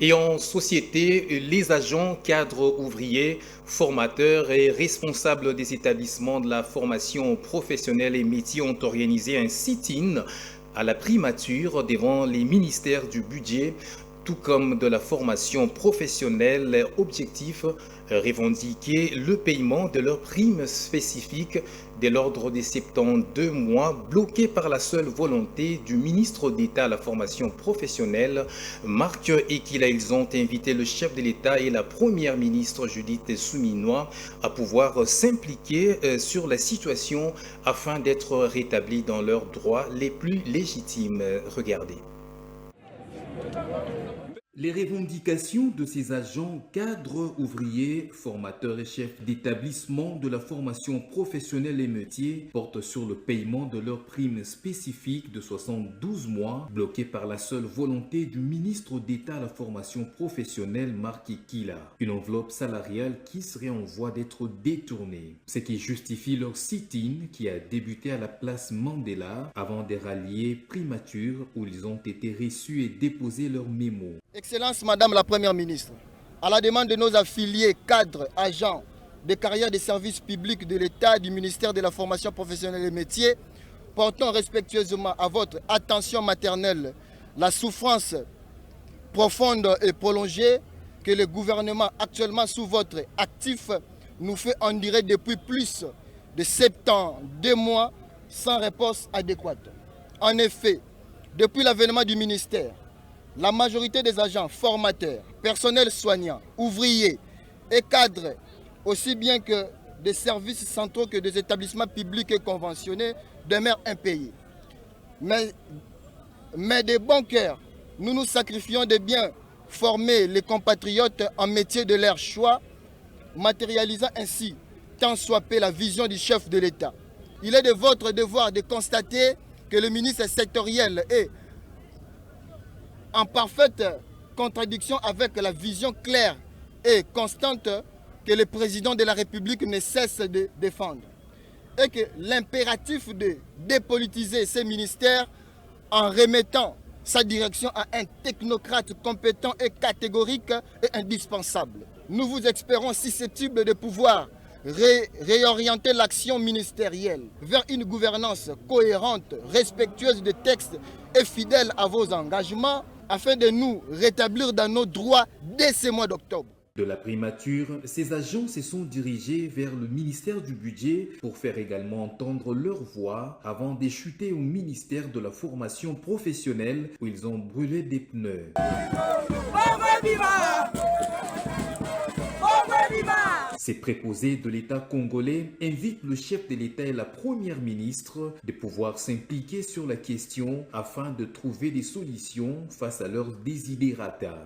Et en société, les agents, cadres ouvriers, formateurs et responsables des établissements de la formation professionnelle et métiers ont organisé un sit-in à la primature devant les ministères du budget, tout comme de la formation professionnelle. Objectif, revendiquer le paiement de leurs primes spécifiques de l'ordre des 72 mois, bloqués par la seule volonté du ministre d'État à la formation professionnelle, Marc Ekila. Ils ont invité le chef de l'État et la première ministre Judith Souminois à pouvoir s'impliquer sur la situation afin d'être rétablis dans leurs droits les plus légitimes. Regardez. Les revendications de ces agents, cadres, ouvriers, formateurs et chefs d'établissement de la formation professionnelle et métiers portent sur le paiement de leurs primes spécifiques de 72 mois, bloquées par la seule volonté du ministre d'État à la formation professionnelle, Marc Ekila. Une enveloppe salariale qui serait en voie d'être détournée. Ce qui justifie leur sit-in qui a débuté à la place Mandela avant de rallier primature où ils ont été reçus et déposé leurs mémos. Excellence Madame la Première ministre, à la demande de nos affiliés, cadres, agents des carrières des services publics de l'État, du ministère de la formation professionnelle et métiers, portons respectueusement à votre attention maternelle la souffrance profonde et prolongée que le gouvernement actuellement sous votre actif nous fait endurer depuis plus de 72 mois sans réponse adéquate. En effet, depuis l'avènement du ministère, la majorité des agents formateurs, personnels soignants, ouvriers et cadres, aussi bien que des services centraux que des établissements publics et conventionnés, demeurent impayés. Mais de bon cœur, nous nous sacrifions de bien former les compatriotes en métier de leur choix, matérialisant ainsi tant soit peu la vision du chef de l'État. Il est de votre devoir de constater que le ministre sectoriel est en parfaite contradiction avec la vision claire et constante que le président de la République ne cesse de défendre. Et que l'impératif de dépolitiser ces ministères en remettant sa direction à un technocrate compétent et catégorique est indispensable. Nous vous espérons susceptibles de pouvoir réorienter l'action ministérielle vers une gouvernance cohérente, respectueuse des textes et fidèle à vos engagements, afin de nous rétablir dans nos droits dès ce mois d'octobre. De la primature, ces agents se sont dirigés vers le ministère du Budget pour faire également entendre leur voix avant d'échuter au ministère de la formation professionnelle où ils ont brûlé des pneus. Ces préposés de l'État congolais invitent le chef de l'État et la première ministre de pouvoir s'impliquer sur la question afin de trouver des solutions face à leurs desiderata.